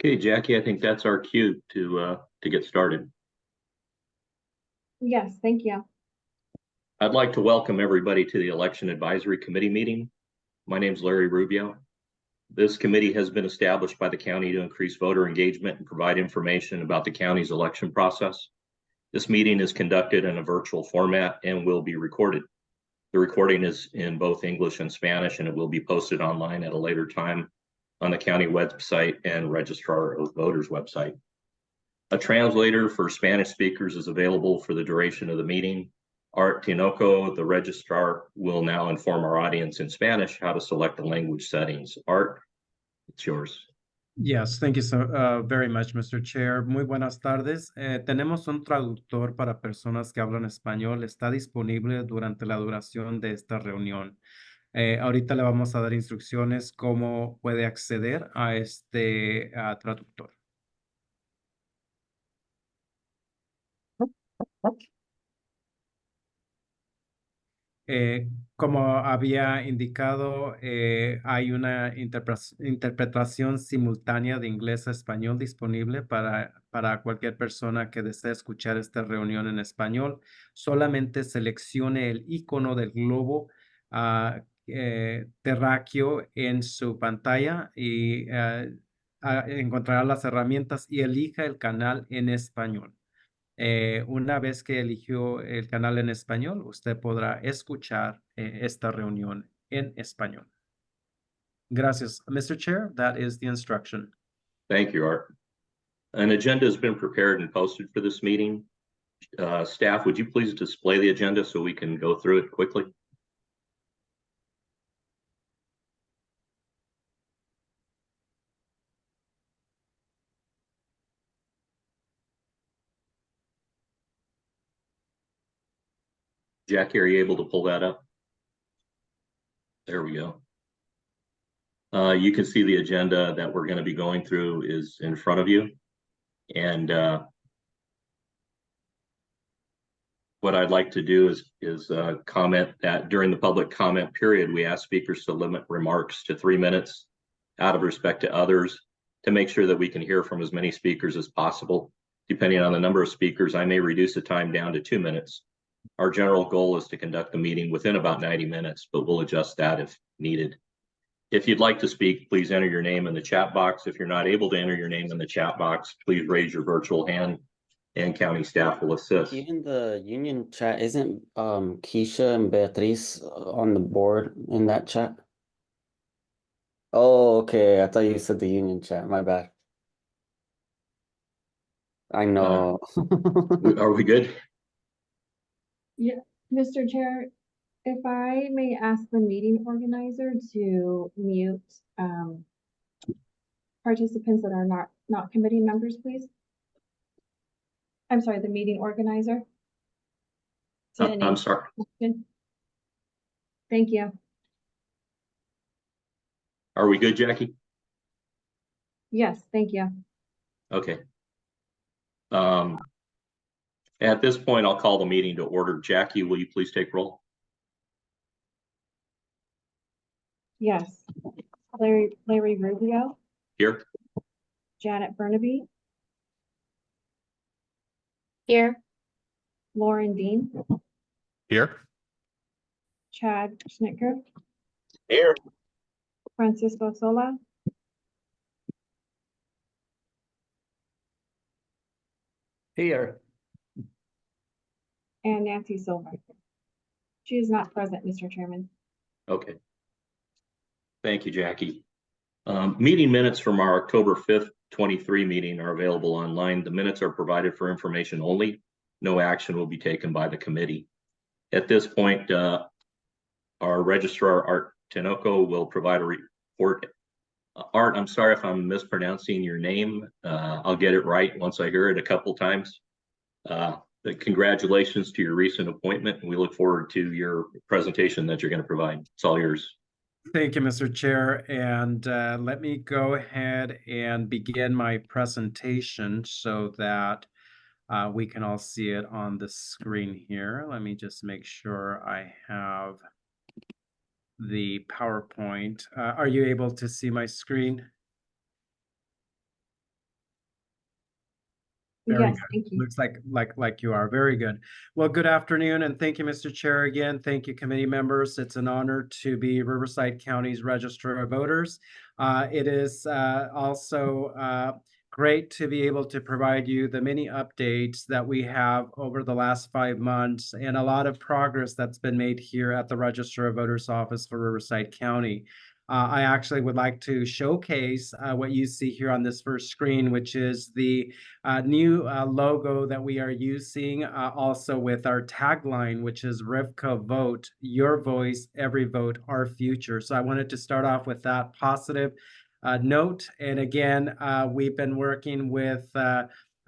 Okay, Jackie, I think that's our cue to get started. Yes, thank you. I'd like to welcome everybody to the Election Advisory Committee meeting. My name is Larry Rubio. This committee has been established by the county to increase voter engagement and provide information about the county's election process. This meeting is conducted in a virtual format and will be recorded. The recording is in both English and Spanish, and it will be posted online at a later time on the county website and Registrar of Voters website. A translator for Spanish speakers is available for the duration of the meeting. Art Tinoco, the registrar, will now inform our audience in Spanish how to select the language settings. Art, it's yours. Yes, thank you so very much, Mr. Chair. Muy buenas tardes. Tenemos un traductor para personas que hablan español. Está disponible durante la duración de esta reunión. Ahorita le vamos a dar instrucciones cómo puede acceder a este traductor. Como había indicado, hay una interpretación simultánea de inglés a español disponible para cualquier persona que desee escuchar esta reunión en español. Solamente seleccione el icono del globo terráqueo en su pantalla y encontrará las herramientas y elija el canal en español. Una vez que eligió el canal en español, usted podrá escuchar esta reunión en español. Gracias, Mr. Chair. That is the instruction. Thank you, Art. An agenda has been prepared and posted for this meeting. Staff, would you please display the agenda so we can go through it quickly? Jackie, are you able to pull that up? There we go. You can see the agenda that we're going to be going through is in front of you. And what I'd like to do is comment that during the public comment period, we ask speakers to limit remarks to 3 minutes out of respect to others to make sure that we can hear from as many speakers as possible. Depending on the number of speakers, I may reduce the time down to 2 minutes. Our general goal is to conduct the meeting within about 90 minutes, but we'll adjust that if needed. If you'd like to speak, please enter your name in the chat box. If you're not able to enter your name in the chat box, please raise your virtual hand and county staff will assist. Even the union chat, isn't Keisha and Beatriz on the board in that chat? Oh, okay. I thought you said the union chat. My bad. I know. Are we good? Yeah, Mr. Chair, if I may ask the meeting organizer to mute participants that are not committee members, please. I'm sorry, the meeting organizer. I'm sorry. Thank you. Are we good, Jackie? Yes, thank you. Okay. At this point, I'll call the meeting to order. Jackie, will you please take roll? Yes. Larry Rubio. Here. Janet Burnaby. Here. Lauren Dean. Here. Chad Schnicker. Here. Francisco Sola. Here. And Nancy Silver. She is not present, Mr. Chairman. Okay. Thank you, Jackie. Meeting minutes from our October 5th, 23 meeting are available online. The minutes are provided for information only. No action will be taken by the committee. At this point, our registrar, Art Tinoco, will provide a report. Art, I'm sorry if I'm mispronouncing your name. I'll get it right once I hear it a couple times. Congratulations to your recent appointment. We look forward to your presentation that you're going to provide. It's all yours. Thank you, Mr. Chair. And let me go ahead and begin my presentation so that we can all see it on the screen here. Let me just make sure I have the PowerPoint. Are you able to see my screen? Very Yes, good. thank you. Looks like you are. Very good. Well, good afternoon, and thank you, Mr. Chair, again. Thank you, committee members. It's an honor to be Riverside County's Register of Voters. It is also great to be able to provide you the many updates that we have over the last 5 months and a lot of progress that's been made here at the Register of Voters office for Riverside County. I actually would like to showcase what you see here on this first screen, which is the new logo that we are using, also with our tagline, which is RivCo Vote, Your Voice, Every Vote, Our Future. So I wanted to start off with that positive note. And again, we've been working with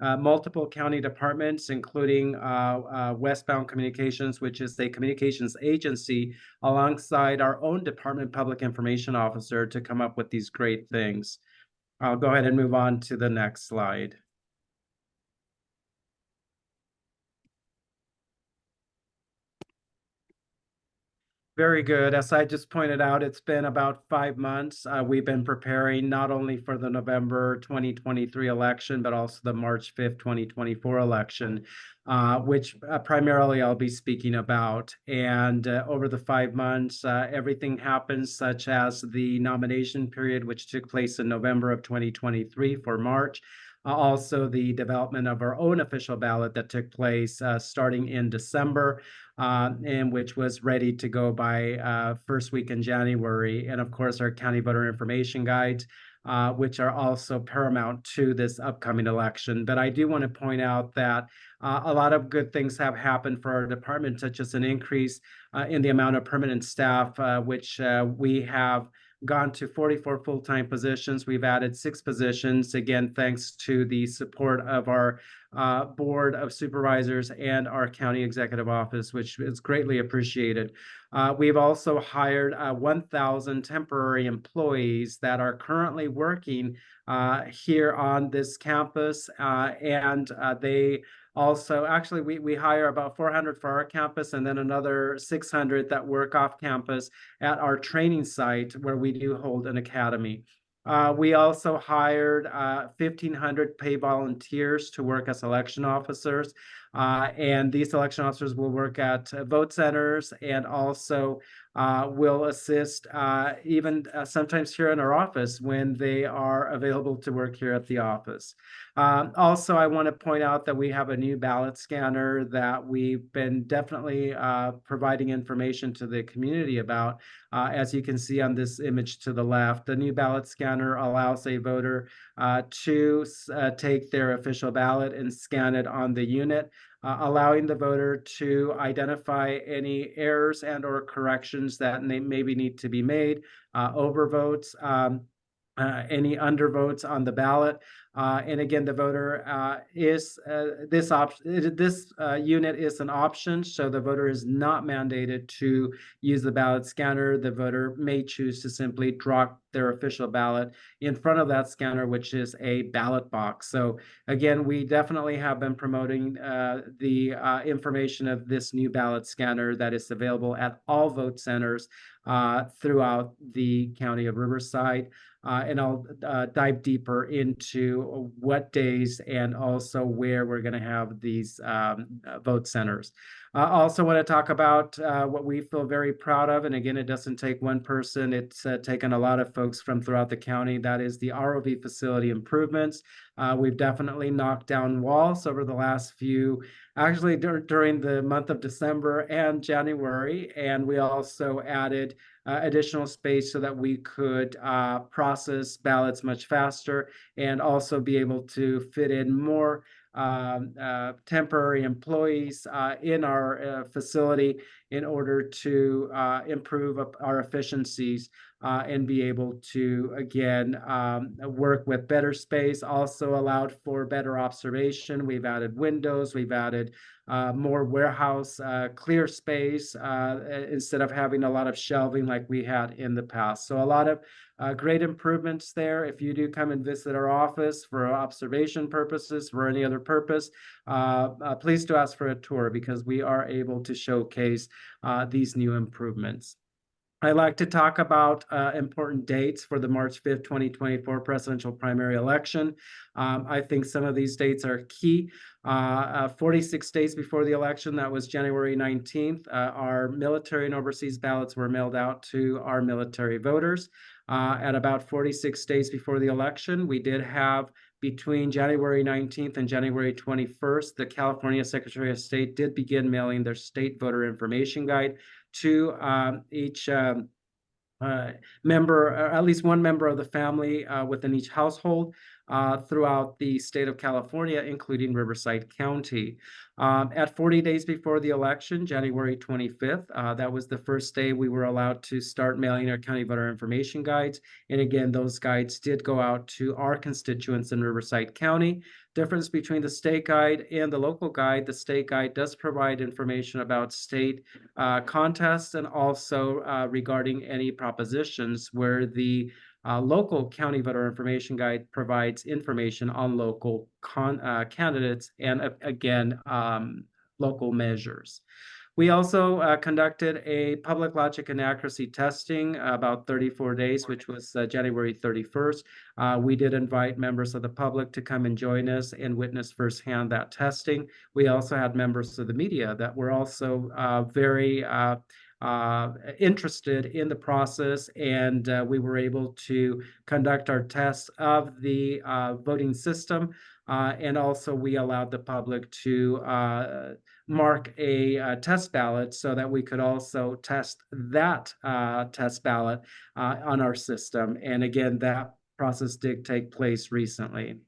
multiple county departments, including Westbound Communications, which is a communications agency, alongside our own Department Public Information Officer to come up with these great things. I'll go ahead and move on to the next slide. Very good. As I just pointed out, it's been about 5 months. We've been preparing not only for the November 2023 election, but also the March 5th, 2024 election, which primarily I'll be speaking about. And over the 5 months, everything happened, such as the nomination period, which took place in November of 2023 for March. Also, the development of our own official ballot that took place starting in December, and which was ready to go by first week in January. And of course, our county voter information guides, which are also paramount to this upcoming election. But I do want to point out that a lot of good things have happened for our department, such as an increase in the amount of permanent staff, which we have gone to 44 full-time positions. We've added 6 positions, again, thanks to the support of our Board of Supervisors and our County Executive Office, which is greatly appreciated. We've also hired 1,000 temporary employees that are currently working here on this campus, and they also, actually, we hire about 400 for our campus and then another 600 that work off campus at our training site where we do hold an academy. We also hired 1,500 paid volunteers to work as election officers. And these election officers will work at vote centers and also will assist even sometimes here in our office when they are available to work here at the office. Also, I want to point out that we have a new ballot scanner that we've been definitely providing information to the community about. As you can see on this image to the left, the new ballot scanner allows a voter to take their official ballot and scan it on the unit, allowing the voter to identify any errors and or corrections that maybe need to be made, overvotes, any undervotes on the ballot. And again, the voter this unit is an option, so the voter is not mandated to use the ballot scanner. The voter may choose to simply drop their official ballot in front of that scanner, which is a ballot box. So again, we definitely have been promoting the information of this new ballot scanner that is available at all vote centers throughout the county of Riverside. And I'll dive deeper into what days and also where we're going to have these vote centers. I also want to talk about what we feel very proud of. And again, it doesn't take one person. It's taken a lot of folks from throughout the county. That is the ROV facility improvements. We've definitely knocked down walls over the last few, actually during the month of December and January. And we also added additional space so that we could process ballots much faster and also be able to fit in more temporary employees in our facility in order to improve our efficiencies and be able to, again, work with better space. Also allowed for better observation. We've added windows. We've added more warehouse clear space instead of having a lot of shelving like we had in the past. So a lot of great improvements there. If you do come and visit our office for observation purposes, for any other purpose, please do ask for a tour because we are able to showcase these new improvements. I like to talk about important dates for the March 5th, 2024 presidential primary election. I think some of these dates are key. 46 days before the election, that was January 19th, our military and overseas ballots were mailed out to our military voters. At about 46 days before the election, we did have between January 19th and January 21st, the California Secretary of State did begin mailing their state voter information guide to each member, or at least one member of the family within each household throughout the state of California, including Riverside County. At 40 days before the election, January 25th, that was the first day we were allowed to start mailing our county voter information guides. And again, those guides did go out to our constituents in Riverside County. Difference between the state guide and the local guide: the state guide does provide information about state contests and also regarding any propositions, where the local county voter information guide provides information on local candidates and again, local measures. We also conducted a public logic and accuracy testing about 34 days, which was January 31st. We did invite members of the public to come and join us and witness firsthand that testing. We also had members of the media that were also very interested in the process, and we were able to conduct our tests of the voting system. And also we allowed the public to mark a test ballot so that we could also test that test ballot on our system. And again, that process did take place recently.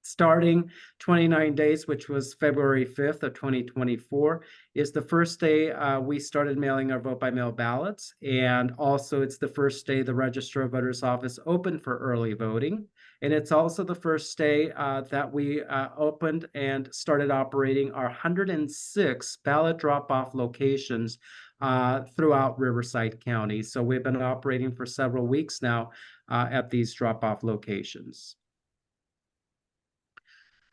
Starting 29 days, which was February 5th of 2024, is the first day we started mailing our vote-by-mail ballots. And also it's the first day the Register of Voters office opened for early voting. And it's also the first day that we opened and started operating our 106 ballot drop-off locations throughout Riverside County. So we've been operating for several weeks now at these drop-off locations.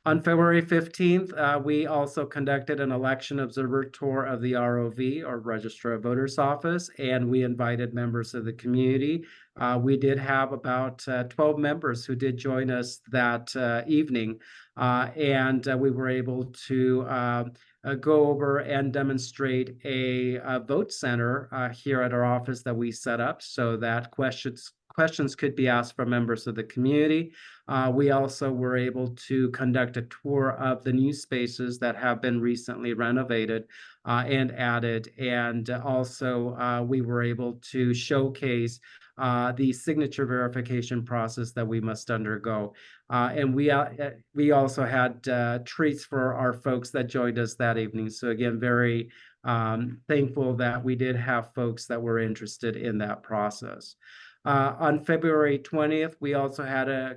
On February 15th, we also conducted an election observer tour of the ROV, or Register of Voters office, and we invited members of the community. We did have about 12 members who did join us that evening, and we were able to go over and demonstrate a vote center here at our office that we set up so that questions could be asked from members of the community. We also were able to conduct a tour of the new spaces that have been recently renovated and added. And also we were able to showcase the signature verification process that we must undergo. And we also had treats for our folks that joined us that evening. So again, very thankful that we did have folks that were interested in that process. On February 20th, we also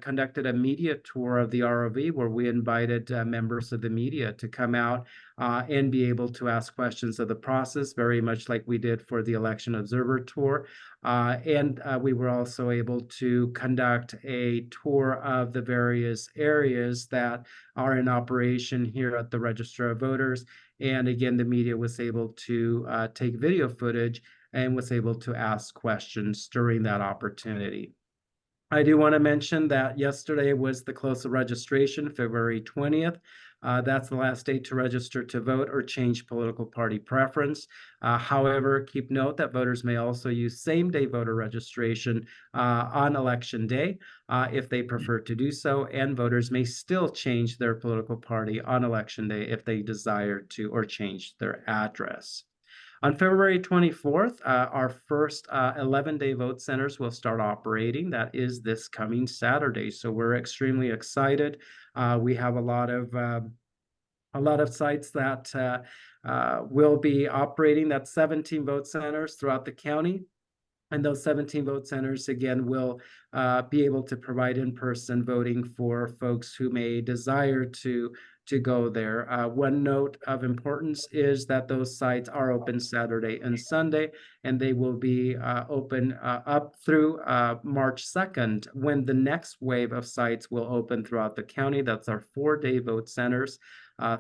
conducted a media tour of the ROV, where we invited members of the media to come out and be able to ask questions of the process, very much like we did for the election observer tour. And we were also able to conduct a tour of the various areas that are in operation here at the Register of Voters. And again, the media was able to take video footage and was able to ask questions during that opportunity. I do want to mention that yesterday was the close of registration, February 20th. That's the last day to register to vote or change political party preference. However, keep note that voters may also use same-day voter registration on election day if they prefer to do so, and voters may still change their political party on election day if they desire to or change their address. On February 24th, our first 11-day vote centers will start operating. That is this coming Saturday. So we're extremely excited. We have a lot of sites that will be operating. That's 17 vote centers throughout the county. And those 17 vote centers, again, will be able to provide in-person voting for folks who may desire to go there. One note of importance is that those sites are open Saturday and Sunday, and they will be open up through March 2nd, when the next wave of sites will open throughout the county. That's our 4-day vote centers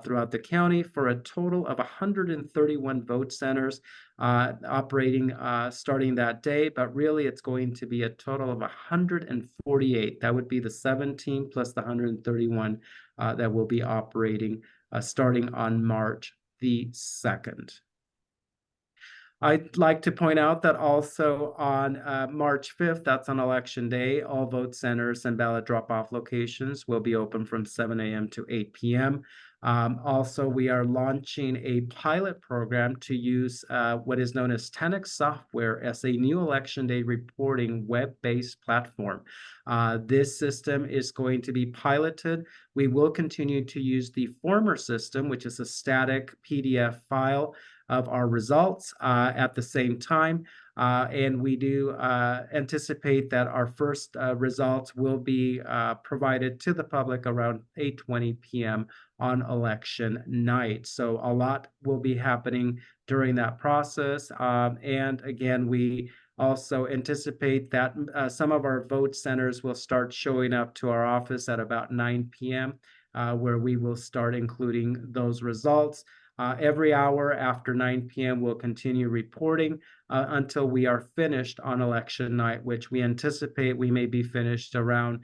throughout the county, for a total of 131 vote centers operating starting that day. But really, it's going to be a total of 148. That would be the 17 plus the 131 that will be operating starting on March the 2nd. I'd like to point out that also on March 5th, that's on Election Day, all vote centers and ballot drop-off locations will be open from 7 a.m. to 8 p.m. Also, we are launching a pilot program to use what is known as Tenex software as a new Election Day reporting web-based platform. This system is going to be piloted. We will continue to use the former system, which is a static PDF file of our results at the same time. And we do anticipate that our first results will be provided to the public around 8:20 p.m. on election night. So a lot will be happening during that process. And again, we also anticipate that some of our vote centers will start showing up to our office at about 9 p.m., where we will start including those results. Every hour after 9 p.m., we'll continue reporting until we are finished on election night, which we anticipate we may be finished around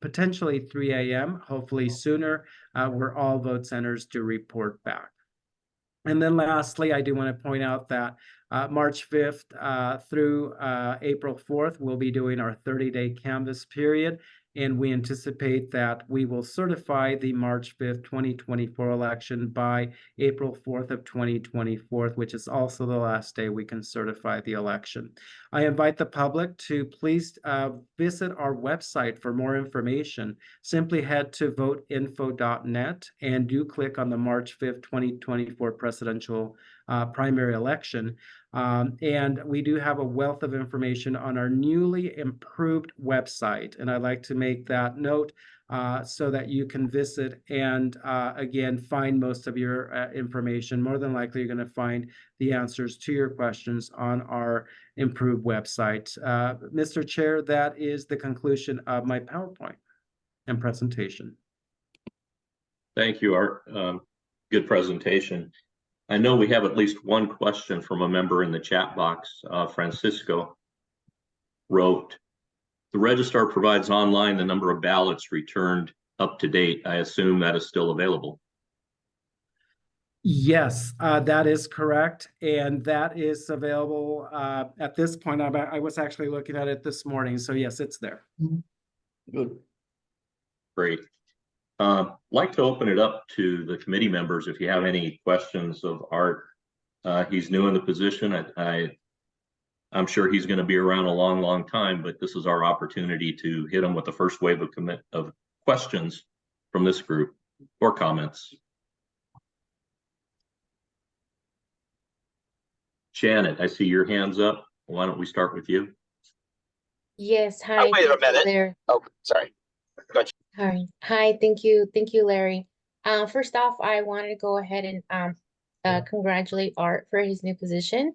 potentially 3 a.m., hopefully sooner, where all vote centers do report back. And then lastly, I do want to point out that March 5th through April 4th, we'll be doing our 30-day canvass period. And we anticipate that we will certify the March 5th, 2024 election by April 4th of 2024, which is also the last day we can certify the election. I invite the public to please visit our website for more information. Simply head to voteinfo.net and do click on the March 5th, 2024 presidential primary election. And we do have a wealth of information on our newly improved website. And I'd like to make that note so that you can visit and again, find most of your information. More than likely, you're going to find the answers to your questions on our improved website. Mr. Chair, that is the conclusion of my PowerPoint and presentation. Thank you, Art. Good presentation. I know we have at least one question from a member in the chat box. Francisco wrote, the registrar provides online the number of ballots returned up to date. I assume that is still available. Yes, that is correct. And that is available at this point. I was actually looking at it this morning. So yes, it's there. Good. Great. Like to open it up to the committee members if you have any questions of Art. He's new in the position. I'm sure he's going to be around a long time, but this is our opportunity to hit him with the first wave of questions from this group or comments. Janet, I see your hands up. Why don't we start with you? Yes, hi. wait a thank you, minute. Larry. Oh, sorry. Go ahead. Hi, thank you, Larry. First off, I wanted to go ahead and congratulate Art for his new position.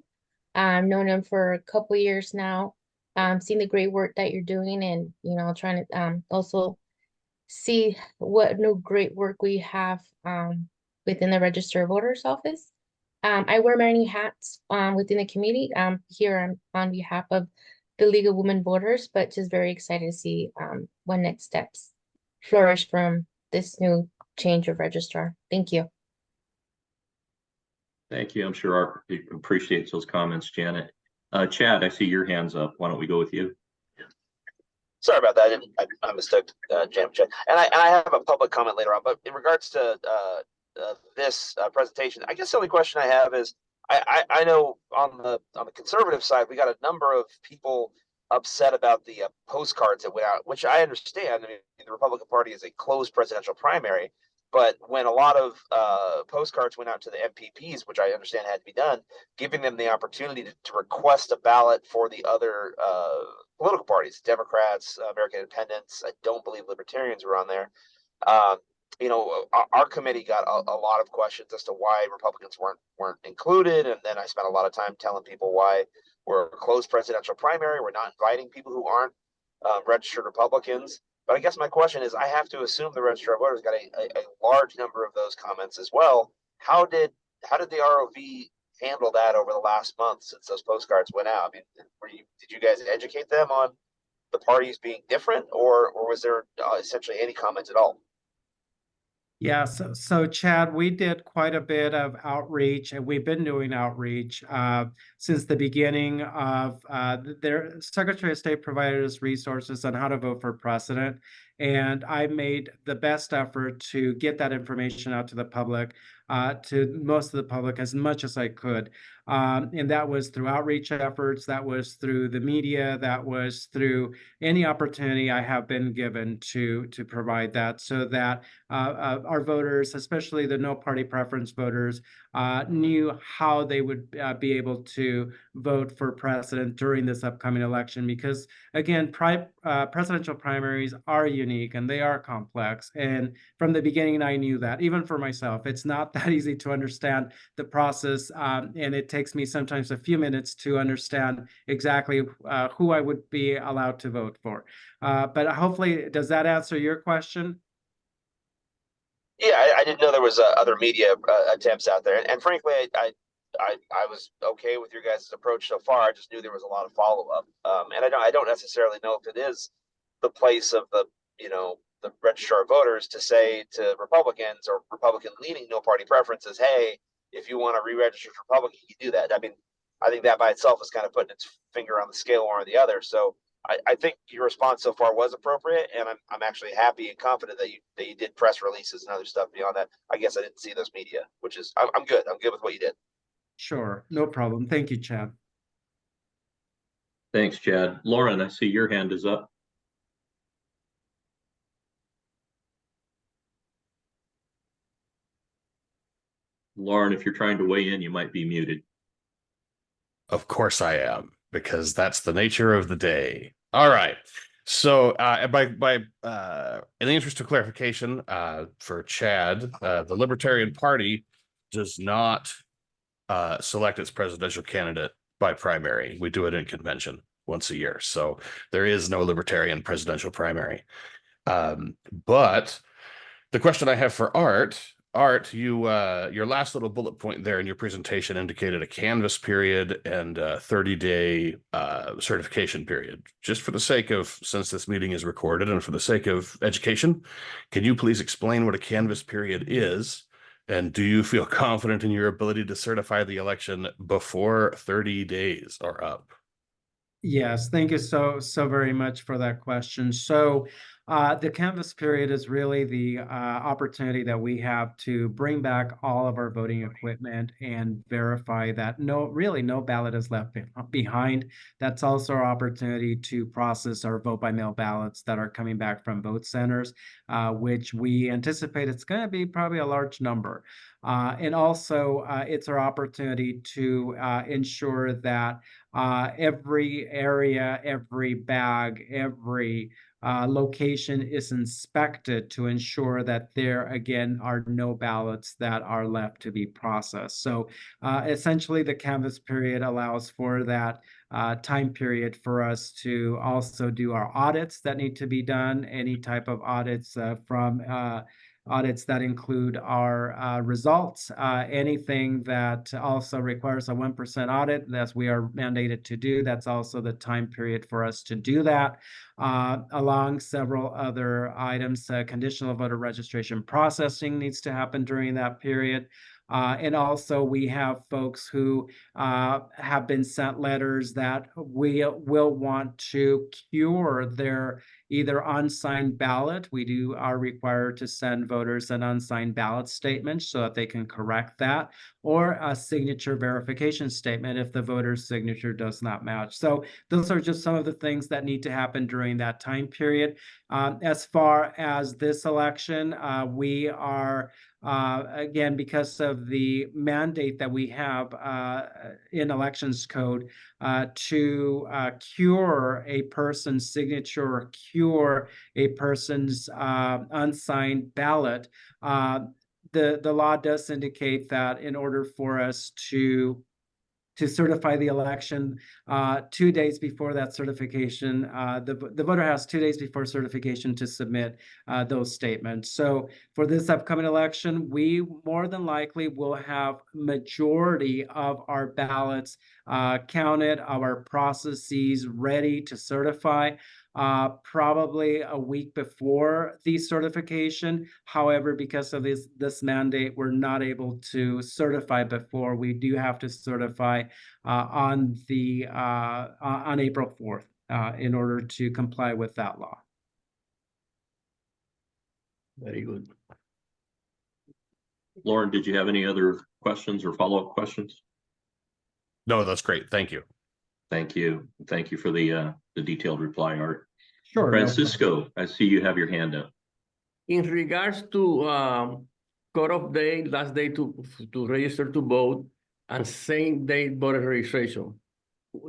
I've known him for a couple years now. Seen the great work that you're doing, and trying to also see what new great work we have within the Register of Voters office. I wear many hats within the community. Here on behalf of the League of Women Voters, but just very excited to see what next steps flourish from this new change of registrar. Thank you. Thank you. I'm sure Art appreciates those comments, Janet. Chad, I see your hands up. Why don't we go with you? Sorry about that. I mistook Jam Check. And I have a public comment later on, but in regards to this presentation, I guess the only question I have is I know on the conservative side, we got a number of people upset about the postcards that went out, which I understand. I mean, the Republican Party is a closed presidential primary, but when a lot of postcards went out to the MPPs, which I understand had to be done, giving them the opportunity to request a ballot for the other political parties, Democrats, American Independents, I don't believe Libertarians were on there. you know, our committee got a lot of questions as to why Republicans weren't included, and then I spent a lot of time telling people why we're a closed presidential primary. We're not inviting people who aren't registered Republicans. But I guess my question is, I have to assume the register of voters got a large number of those comments as well. How did the ROV handle that over the last month since those postcards went out? I mean, did you guys educate them on the parties being different, or was there essentially any comment at all? Yeah, so Chad, we did quite a bit of outreach, and we've been doing outreach since the beginning of their Secretary of State provided us resources on how to vote for president. And I made the best effort to get that information out to the public, to most of the public, as much as I could. And that was through outreach efforts, that was through the media, that was through any opportunity I have been given to provide that, so that our voters, especially the no party preference voters, knew how they would be able to vote for president during this upcoming election. Because again, presidential primaries are unique and they are complex. And from the beginning, I knew that. Even for myself, it's not that easy to understand the process, and it takes me sometimes a few minutes to understand exactly who I would be allowed to vote for. But hopefully, does that answer your question? Yeah, I didn't know there was other media attempts out there, and frankly, I was okay with your guys' approach so far. I just knew there was a lot of follow up, and I don't necessarily know if it is the place of the the registrar of voters to say to Republicans or Republican leaning no party preferences, hey, if you want to re-register as Republican, you do that. I mean, I think that by itself is kind of putting its finger on the scale one or the other. So I think your response so far was appropriate, and I'm actually happy and confident that you did press releases and other stuff beyond that. I guess I didn't see those media, which is I'm good. I'm good with what you did. Sure, no problem. Thank you, Chad. Thanks, Chad. Lauren, I see your hand is up. Lauren, if you're trying to weigh in, you might be muted. Of course I am, because that's the nature of the day. All right. So, in the interest of clarification, for Chad, the Libertarian Party does not select its presidential candidate by primary. We do it in convention once a year. So there is no Libertarian presidential primary. But the question I have for Art, you your last little bullet point there in your presentation indicated a canvas period and a 30-day certification period. Just for the sake of, since this meeting is recorded and for the sake of education, can you please explain what a canvas period is? And do you feel confident in your ability to certify the election before 30 days are up? Yes, thank you so very much for that question. So the canvas period is really the opportunity that we have to bring back all of our voting equipment and verify that really no ballot is left behind. That's also our opportunity to process our vote by mail ballots that are coming back from vote centers, which we anticipate it's going to be probably a large number. And also it's our opportunity to ensure that every area, every bag, every location is inspected to ensure that there, again, are no ballots that are left to be processed. So essentially, the canvas period allows for that time period for us to also do our audits that need to be done, any type of audits from audits that include our results, anything that also requires a 1% audit, as we are mandated to do. That's also the time period for us to do that, along several other items. Conditional voter registration processing needs to happen during that period. And also we have folks who have been sent letters that we will want to cure their either unsigned ballot. We are required to send voters an unsigned ballot statement so that they can correct that, or a signature verification statement if the voter's signature does not match. So those are just some of the things that need to happen during that time period. As far as this election, we are again, because of the mandate that we have in elections code to cure a person's signature or cure a person's unsigned ballot, the law does indicate that in order for us to certify the election 2 days before that certification, the voter has 2 days before certification to submit those statements. So for this upcoming election, we more than likely will have majority of our ballots counted, our processes ready to certify. Probably a week before the certification. However, because of this mandate, we're not able to certify before. We do have to certify on April 4th in order to comply with that law. Very good. Lauren, did you have any other questions or follow-up questions? No, that's great. Thank you. Thank you. Thank you for the detailed reply, Art. Sure. Francisco, I see you have your hand up. In regards to cutoff day, last day to register to vote, and same day voter registration,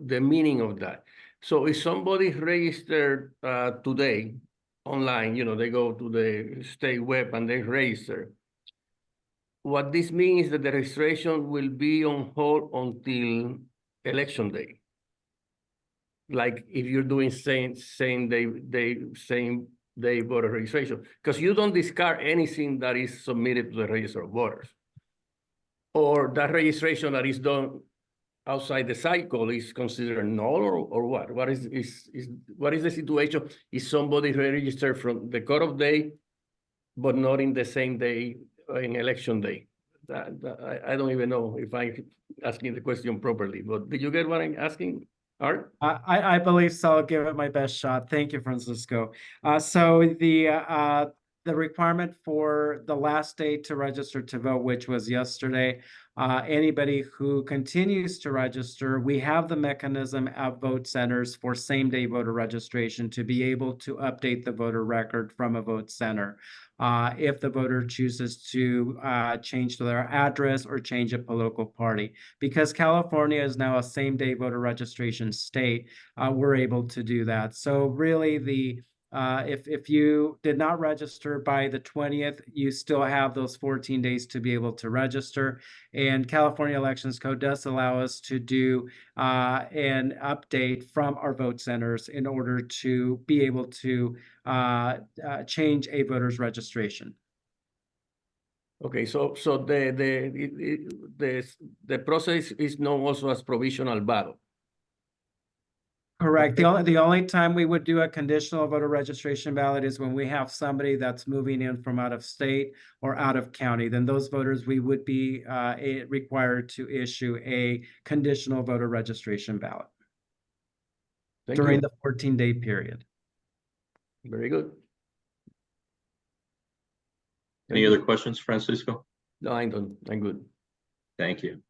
the meaning of that. So if somebody registered today online, they go to the state web and they register. What this means is that the registration will be on hold until election day. Like if you're doing same day voter registration, because you don't discard anything that is submitted to the register of voters, or that registration that is done outside the cycle is considered null, or what? What is the situation? Is somebody registered from the cutoff day, but not in the same day in election day? I don't even know if I'm asking the question properly, but did you get what I'm asking, Art? I believe so. I'll give it my best shot. Thank you, Francisco. So the requirement for the last day to register to vote, which was yesterday, anybody who continues to register, we have the mechanism at vote centers for same-day voter registration to be able to update the voter record from a vote center. If the voter chooses to change their address or change a political party. Because California is now a same-day voter registration state, we're able to do that. So really, if you did not register by the 20th, you still have those 14 days to be able to register. And California Elections Code does allow us to do an update from our vote centers in order to be able to change a voter's registration. Okay, so the process is known also as provisional ballot. Correct. The only time we would do a conditional voter registration ballot is when we have somebody that's moving in from out of state or out of county. Then those voters, we would be required to issue a conditional voter registration ballot during the 14-day period. Very good. Any other questions, Francisco? No, I'm done. I'm good. Thank you.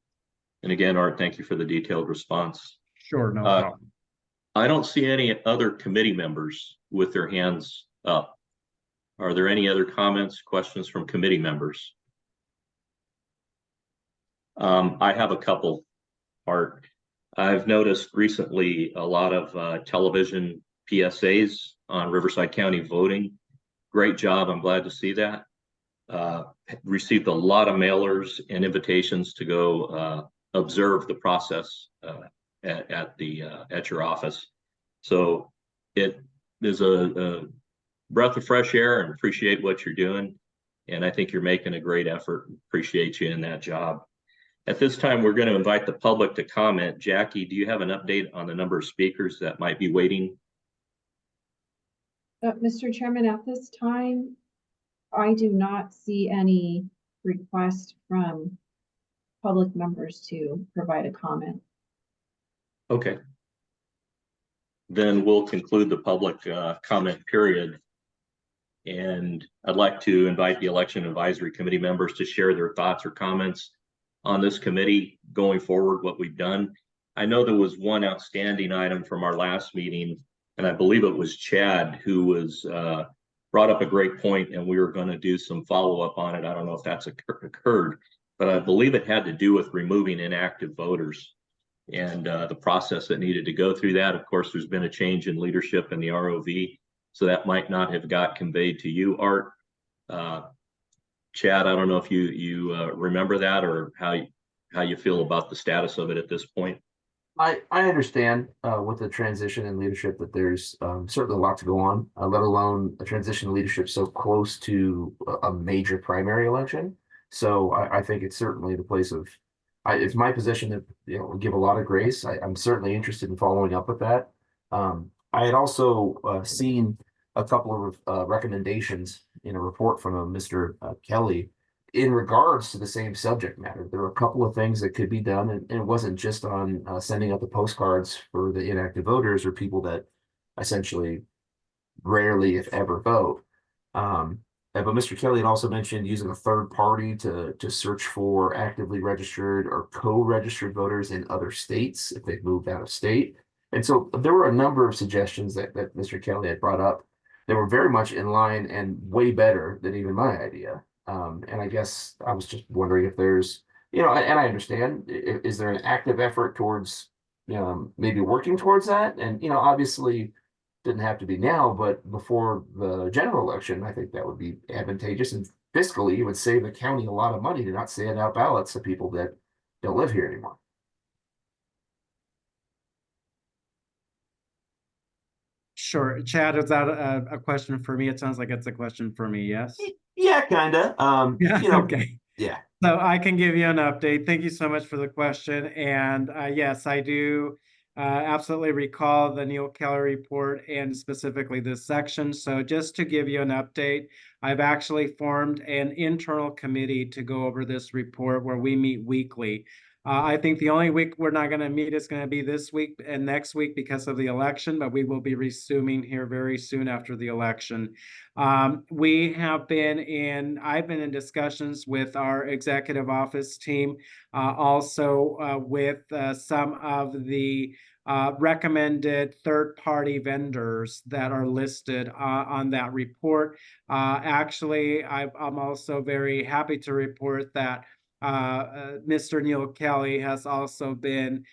And again, Art, thank you for the detailed response. Sure, no problem. I don't see any other committee members with their hands up. Are there any other comments, questions from committee members? I have a couple, Art. I've noticed recently a lot of television PSAs on Riverside County voting. Great job. I'm glad to see that. Received a lot of mailers and invitations to go observe the process at your office. So it is a breath of fresh air, and appreciate what you're doing. And I think you're making a great effort. Appreciate you in that job. At this time, we're going to invite the public to comment. Jackie, do you have an update on the number of speakers that might be waiting? Mr. Chairman, at this time, I do not see any request from public members to provide a comment. Okay. Then we'll conclude the public comment period. And I'd like to invite the Election Advisory Committee members to share their thoughts or comments on this committee going forward, what we've done. I know there was one outstanding item from our last meeting, and I believe it was Chad who was brought up a great point, and we were going to do some follow-up on it. I don't know if that's occurred, but I believe it had to do with removing inactive voters and the process that needed to go through that. Of course, there's been a change in leadership in the ROV, so that might not have got conveyed to you, Art. Chad, I don't know if you remember that, or how you feel about the status of it at this point. I understand with the transition in leadership that there's certainly a lot to go on, let alone a transition in leadership so close to a major primary election. So I think it's certainly the place of, it's my position to give a lot of grace. I'm certainly interested in following up with that. I had also seen a couple of recommendations in a report from Mr. Kelly in regards to the same subject matter. There were a couple of things that could be done, and it wasn't just on sending out the postcards for the inactive voters or people that essentially rarely, if ever, vote. But Mr. Kelly had also mentioned using a third party to search for actively registered or co-registered voters in other states if they've moved out of state. And so there were a number of suggestions that Mr. Kelly had brought up that were very much in line and way better than even my idea. And I guess I was just wondering if there's, and I understand, is there an active effort towards, maybe working towards that? And, obviously didn't have to be now, but before the general election, I think that would be advantageous, and fiscally it would save the county a lot of money to not send out ballots to people that don't live here anymore. Sure. Chad, is that a question for me? It sounds like it's a question for me, yes? Yeah, kinda. Yeah, okay. Yeah. So I can give you an update. Thank you so much for the question. And yes, I do absolutely recall the Neil Kelly report and specifically this section. So just to give you an update, I've actually formed an internal committee to go over this report where we meet weekly. I think the only week we're not going to meet is going to be this week and next week because of the election, but we will be resuming here very soon after the election. I've been in discussions with our executive office team, also with some of the recommended third-party vendors that are listed on that report. Actually, I'm also very happy to report that Mr. Neil Kelly has also been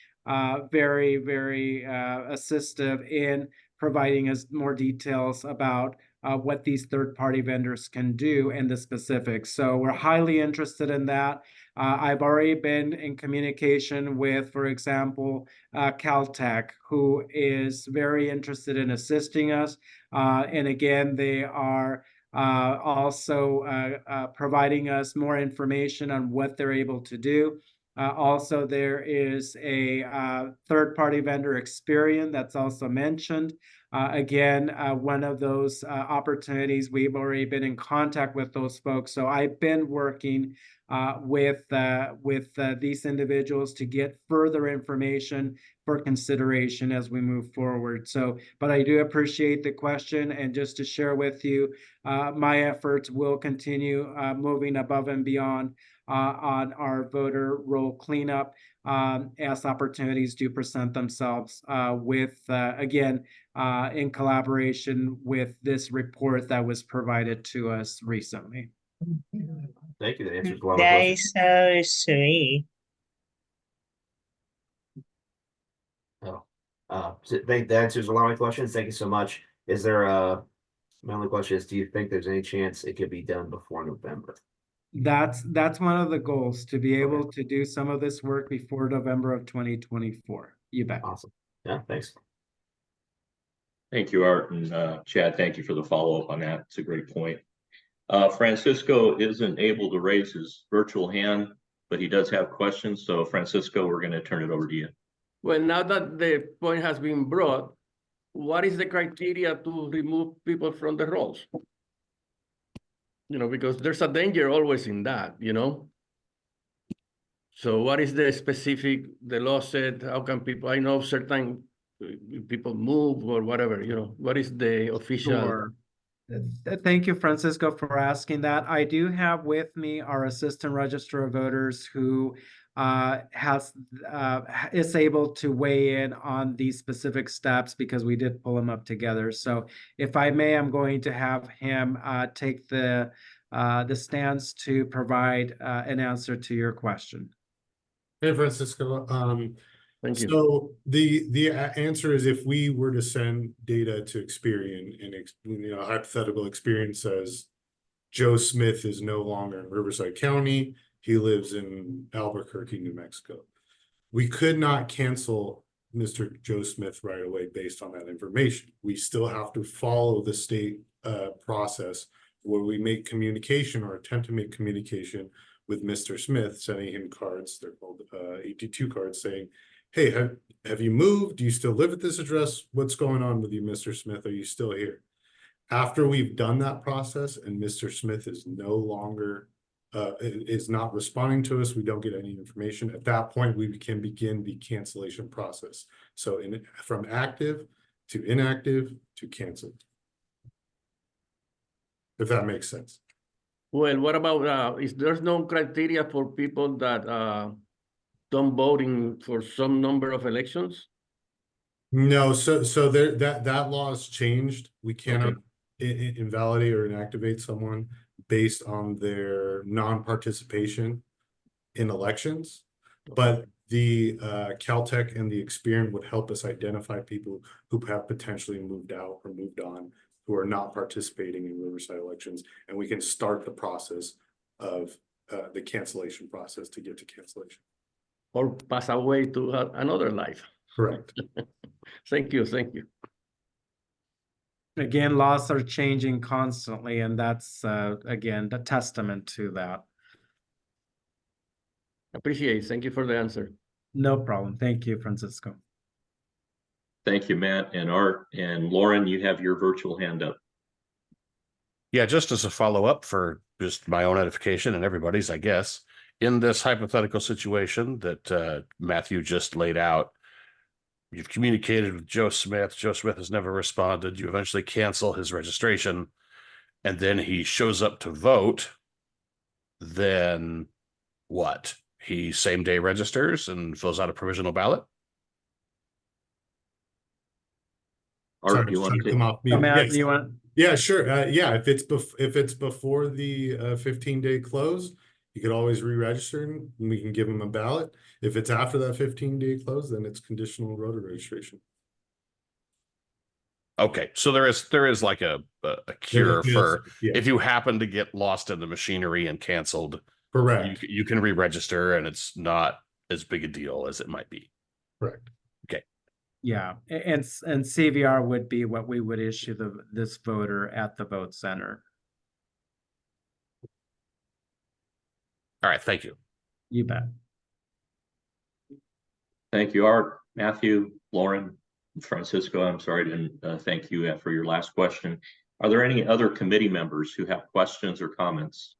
very, very assistive in providing us more details about what these third-party vendors can do and the specifics. So we're highly interested in that. I've already been in communication with, for example, Caltech, who is very interested in assisting us. And again, they are also providing us more information on what they're able to do. Also, there is a third-party vendor, Experian, that's also mentioned. Again, one of those opportunities, we've already been in contact with those folks. So I've been working with these individuals to get further information for consideration as we move forward. So, but I do appreciate the question, and just to share with you, my efforts will continue moving above and beyond on our voter roll cleanup as opportunities do present themselves again, in collaboration with this report that was provided to us recently. Thank you. That answers a lot of That questions. is so sweet. That answers a lot of my questions. Thank you so much. Is there my only question is, do you think there's any chance it could be done before November? That's one of the goals, to be able to do some of this work before November of 2024. You bet. Awesome. Yeah, thanks. Thank you, Art, and Chad, thank you for the follow-up on that. It's a great point. Francisco isn't able to raise his virtual hand, but he does have questions. So Francisco, we're going to turn it over to you. Well, now that the point has been brought, what is the criteria to remove people from the rolls? Because there's a danger always in that, So what is the specific, the law said, how can people, I know certain people move or whatever, what is the official? Sure. Thank you, Francisco, for asking that. I do have with me our assistant registrar of voters who is able to weigh in on these specific steps because we did pull them up together. So if I may, I'm going to have him take the stance to provide an answer to your question. Hey, Francisco. Thank you. So the answer is if we were to send data to Experian and hypothetical Experian says Joe Smith is no longer in Riverside County, he lives in Albuquerque, New Mexico. We could not cancel Mr. Joe Smith right away based on that information. We still have to follow the state process where we make communication or attempt to make communication with Mr. Smith, sending him cards, they're called 82 cards, saying, hey, have you moved? Do you still live at this address? What's going on with you, Mr. Smith? Are you still here? After we've done that process and Mr. Smith is no longer, is not responding to us, we don't get any information. At that point, we can begin the cancellation process. So from active to inactive to canceled. If that makes sense. Well, what about, is there's no criteria for people that don't voting for some number of elections? No, so there that law has changed. We cannot invalidate or inactivate someone based on their non-participation in elections. But the Caltech and the Experian would help us identify people who have potentially moved out or moved on, who are not participating in Riverside elections, and we can start the process of the cancellation process to get to cancellation. Or pass away to another life. Correct. Thank you, thank you. Again, laws are changing constantly, and that's, again, the testament to that. Appreciate it. Thank you for the answer. No problem. Thank you, Francisco. Thank you, Matt and Art. And Lauren, you have your virtual hand up. Yeah, just as a follow-up for just my own edification and everybody's, I guess, in this hypothetical situation that Matthew just laid out, you've communicated with Joe Smith. Joe Smith has never responded. You eventually cancel his registration, and then he shows up to vote. Then what? He same day registers and fills out a provisional ballot? Art, you want to come off mute? Matt, Yes. you want? Yeah, sure. Yeah, if it's before the 15-day close, you could always re-register and we can give them a ballot. If it's after that 15-day close, then it's conditional voter registration. Okay, so there is like a cure for yeah. if you happen to get lost in the machinery and canceled. Correct. You can re-register and it's not as big a deal as it might be. Correct. Okay. Yeah, and CVR would be what we would issue this voter at the vote center. All right, thank you. You bet. Thank you, Art, Matthew, Lauren, Francisco. I'm sorry, I didn't thank you for your last question. Are there any other committee members who have questions or comments?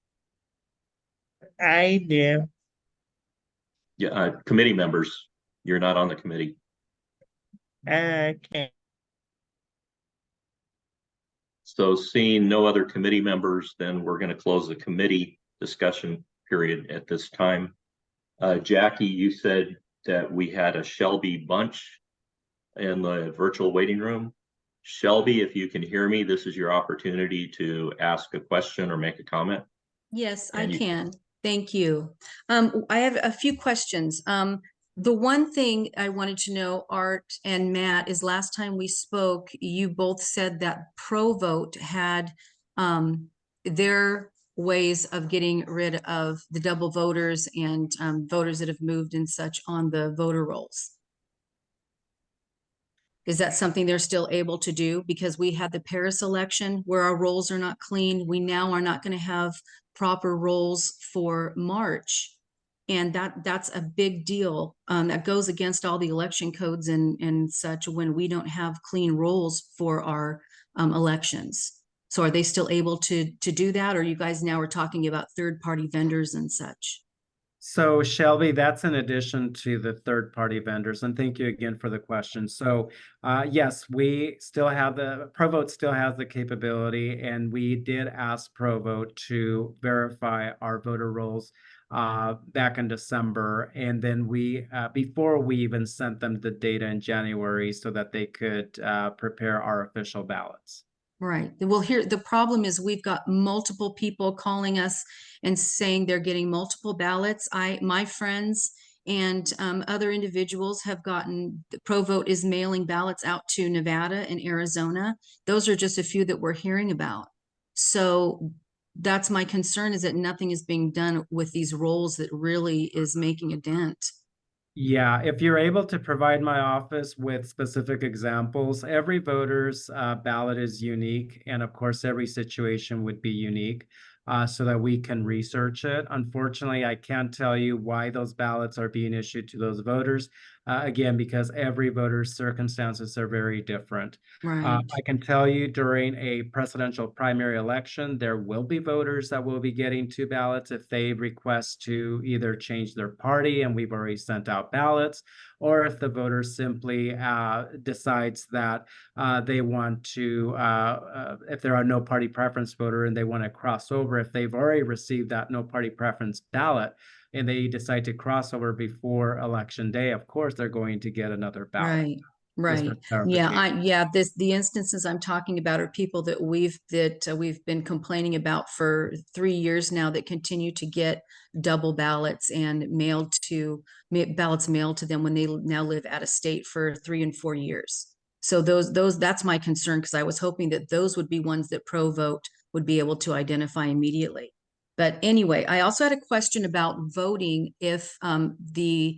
I do. Yeah, committee members, you're not on the committee. Okay. So seeing no other committee members, then we're going to close the committee discussion period at this time. Jackie, you said that we had a Shelby bunch in the virtual waiting room. Shelby, if you can hear me, this is your opportunity to ask a question or make a comment. Yes, I And you- can. Thank you. I have a few questions. The one thing I wanted to know, Art and Matt, is last time we spoke, you both said that ProVote had their ways of getting rid of the double voters and voters that have moved and such on the voter rolls. Is that something they're still able to do? Because we had the Paris election where our rolls are not clean. We now are not going to have proper rolls for March. And that's a big deal. That goes against all the election codes and such when we don't have clean rolls for our elections. So are they still able to do that? Or you guys now are talking about third-party vendors and such? So Shelby, that's in addition to the third-party vendors, and thank you again for the question. So yes, we still have ProVote still has the capability, and we did ask ProVote to verify our voter rolls. back in December. And then we, before we even sent them the data in January so that they could prepare our official ballots. Right. Well, here, the problem is we've got multiple people calling us and saying they're getting multiple ballots. My friends and other individuals have gotten, the ProVote is mailing ballots out to Nevada and Arizona. Those are just a few that we're hearing about. So that's my concern, is that nothing is being done with these rolls that really is making a dent. Yeah, if you're able to provide my office with specific examples, every voter's ballot is unique. And of course, every situation would be unique so that we can research it. Unfortunately, I can't tell you why those ballots are being issued to those voters. Again, because every voter's circumstances are very different. Right. I can tell you during a presidential primary election, there will be voters that will be getting 2 ballots if they request to either change their party, and we've already sent out ballots, or if the voter simply decides that they want to, if there are no party preference voter and they want to cross over, if they've already received that no party preference ballot and they decide to cross over before election day, of course, they're going to get another ballot. Right. Right. Yeah, the instances I'm talking about are people that we've been complaining about for 3 years now that continue to get double ballots and ballots mailed to them when they now live out of state for 3 and 4 years. So that's my concern, because I was hoping that those would be ones that ProVote would be able to identify immediately. But anyway, I also had a question about voting. If the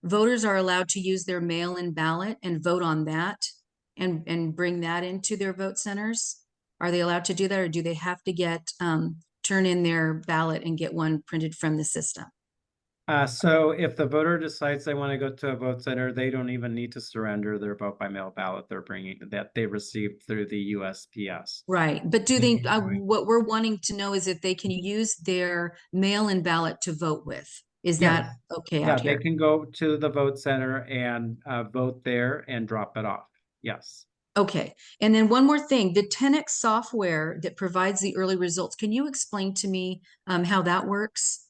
voters are allowed to use their mail-in ballot and vote on that and bring that into their vote centers? Are they allowed to do that, or do they have to turn in their ballot and get one printed from the system? So if the voter decides they want to go to a vote center, they don't even need to surrender their vote by mail ballot that they received through the USPS. Right. But do they, what we're wanting to know is if they can use their mail-in ballot to vote with. Is that okay out here? They can go to the vote center and vote there and drop it off. Yes. Okay. And then one more thing, the 10X software that provides the early results, can you explain to me how that works?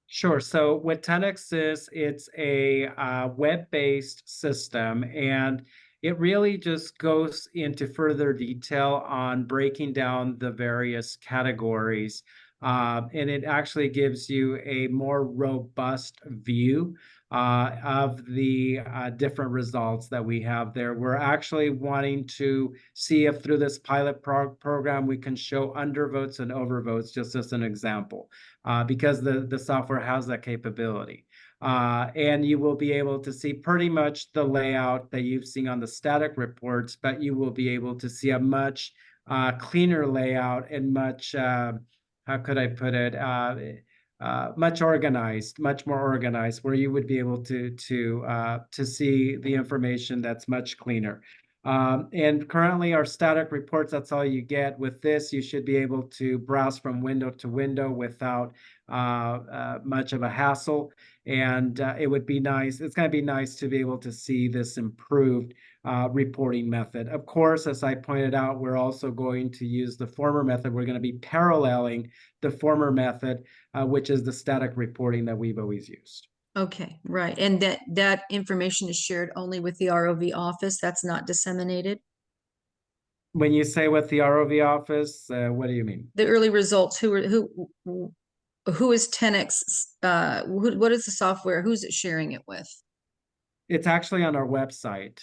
Sure. So what 10X is, it's a web-based system, and it really just goes into further detail on breaking down the various categories. And it actually gives you a more robust view of the different results that we have there. We're actually wanting to see if through this pilot program we can show undervotes and overvotes, just as an example, because the software has that capability. And you will be able to see pretty much the layout that you've seen on the static reports, but you will be able to see a much cleaner layout and much, how could I put it, much more organized, where you would be able to see the information that's much cleaner. And currently our static reports, that's all you get. With this, you should be able to browse from window to window without much of a hassle. And it would be nice, it's going to be nice to be able to see this improved reporting method. Of course, as I pointed out, we're also going to use the former method. We're going to be paralleling the former method, which is the static reporting that we've always used. Okay, right. And that information is shared only with the ROV office? That's not disseminated? When you say with the ROV office, what do you mean? The early results, who is 10X? What is the software? Who's it sharing it with? It's actually on our website.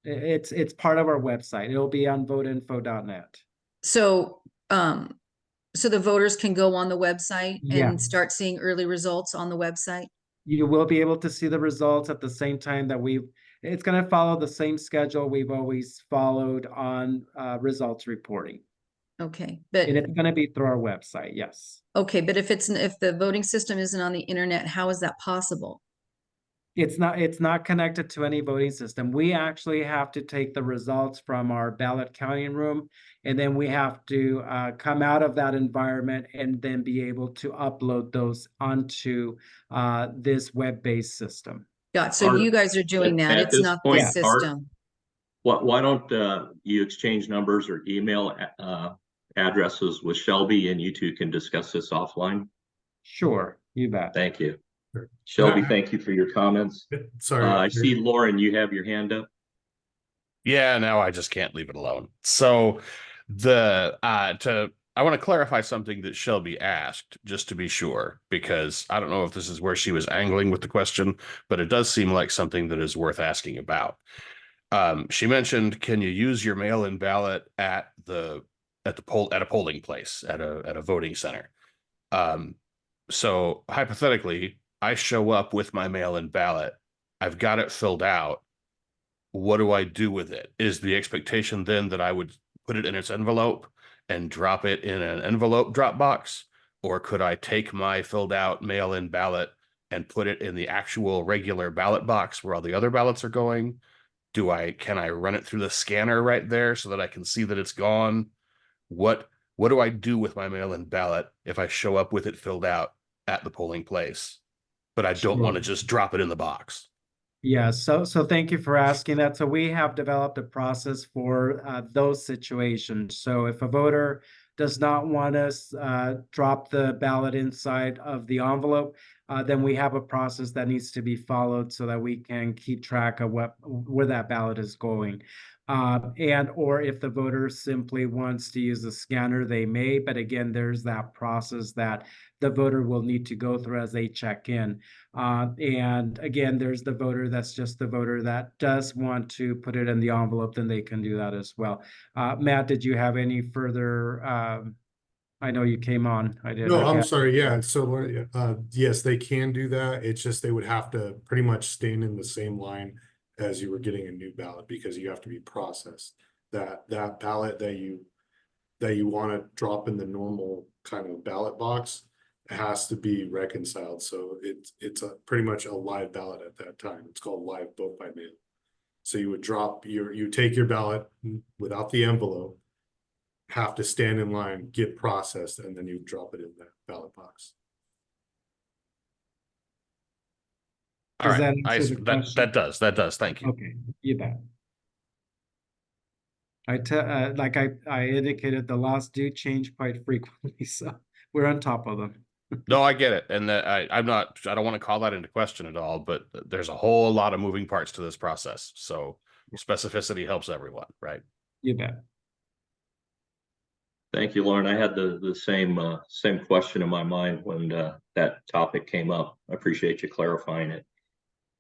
It's part of our website. It'll be on voteinfo.net. So the voters can go on the website and start seeing early results on the website? You will be able to see the results at the same time that it's going to follow the same schedule we've always followed on results reporting. Okay, and it's going to be through our website, yes. Okay, but if the voting system isn't on the internet, how is that possible? It's not connected to any voting system. We actually have to take the results from our ballot counting room, and then we have to come out of that environment and then be able to upload those onto this web-based system. Got it. So you guys are doing that. It's not the system. Why don't you exchange numbers or email addresses with Shelby, and you two can discuss this offline? Sure. You bet. Thank you. Sure. Shelby, And thank you for your comments. Sorry. I see Lauren, you have your hand up. Yeah, now I just can't leave it alone. So I want to clarify something that Shelby asked, just to be sure, because I don't know if this is where she was angling with the question, but it does seem like something that is worth asking about. She mentioned, can you use your mail-in ballot at a polling place, at a voting center? So hypothetically, I show up with my mail-in ballot, I've got it filled out. What do I do with it? Is the expectation then that I would put it in its envelope and drop it in an envelope drop box? Or could I take my filled out mail-in ballot and put it in the actual regular ballot box where all the other ballots are going? Can I run it through the scanner right there so that I can see that it's gone? What do I do with my mail-in ballot if I show up with it filled out at the polling place, but I don't want to just drop it in the box? Yeah, so thank you for asking that. So we have developed a process for those situations. So if a voter does not want us drop the ballot inside of the envelope, then we have a process that needs to be followed so that we can keep track of where that ballot is going. Or if the voter simply wants to use the scanner, they may, but again, there's that process that the voter will need to go through as they check in. And again, there's the voter that's just the voter that does want to put it in the envelope, then they can do that as well. Matt, did you have any further? I know you came on. I did. No, I'm Okay. sorry. Yeah. So, yes, they can do that. It's just they would have to pretty much stand in the same line as you were getting a new ballot, because you have to be processed. That ballot that you want to drop in the normal kind of ballot box has to be reconciled. So it's pretty much a live ballot at that time. It's called live vote by mail. So you would you take your ballot without the envelope, have to stand in line, get processed, and then you drop it in that ballot box. All Does right, that answer the question? that does. Thank you. Okay, you bet. Like I indicated, the laws do change quite frequently, so we're on top of them. No, I get it, and that I don't want to call that into question at all, but there's a whole lot of moving parts to this process, so specificity helps everyone, right? You bet. Thank you, Lauren. I had the same question in my mind when that topic came up. I appreciate you clarifying it.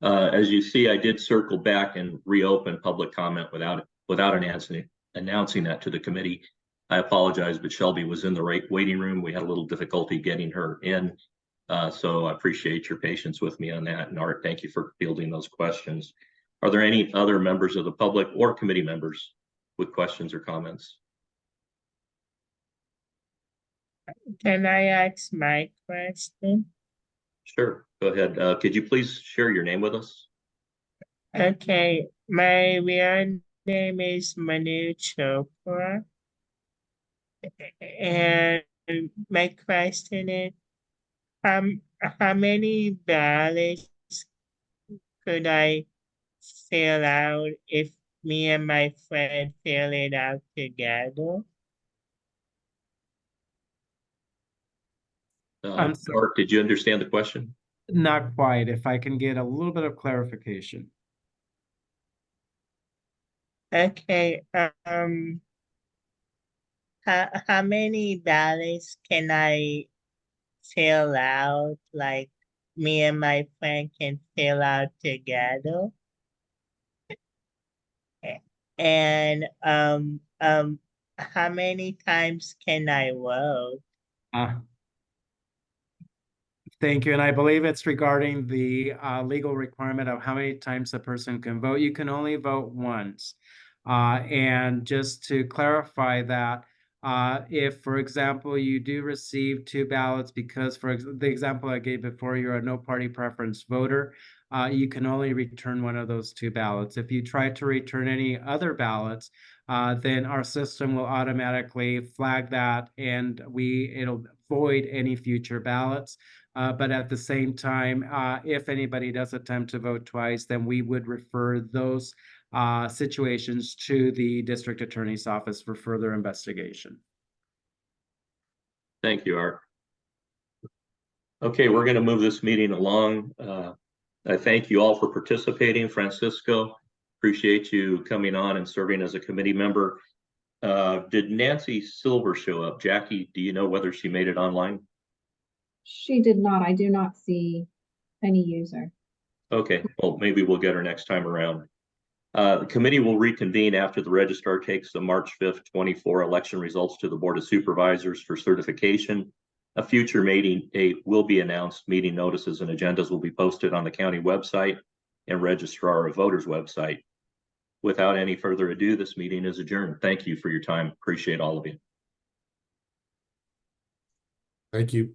As you see, I did circle back and reopen public comment without announcing that to the committee. I apologize, but Shelby was in the waiting room. We had a little difficulty getting her in. So I appreciate your patience with me on that. And Art, thank you for fielding those questions. Are there any other members of the public or committee members with questions or comments? Can I ask my question? Sure, go ahead. Could you please share your name with us? Okay, my real name is Manu Chopra. And my question is, how many ballots could I fill out if me and my friend fill it out together? I'm sorry. Art, did you understand the question? Not quite. If I can get a little bit of clarification. Okay, how many ballots can I fill out? Like me and my friend can fill out together? And how many times can I vote? Thank you. And I believe it's regarding the legal requirement of how many times a person can vote. You can only vote once. And just to clarify that, if, for example, you do receive 2 ballots because, the example I gave before, you're a no party preference voter, you can only return one of those 2 ballots. If you try to return any other ballots, then our system will automatically flag that and it'll void any future ballots. But at the same time, if anybody does attempt to vote twice, then we would refer those situations to the district attorney's office for further investigation. Thank you, Art. Okay, we're going to move this meeting along. I thank you all for participating. Francisco, appreciate you coming on and serving as a committee member. Did Nancy Silver show up? Jackie, do you know whether she made it online? She did not. I do not see any user. Okay, well, maybe we'll get her next time around. The committee will reconvene after the registrar takes the March 5th, 24 election results to the Board of Supervisors for certification. A future meeting date will be announced. Meeting notices and agendas will be posted on the county website and registrar of voters website. Without any further ado, this meeting is adjourned. Thank you for your time. Appreciate all of you. Thank you.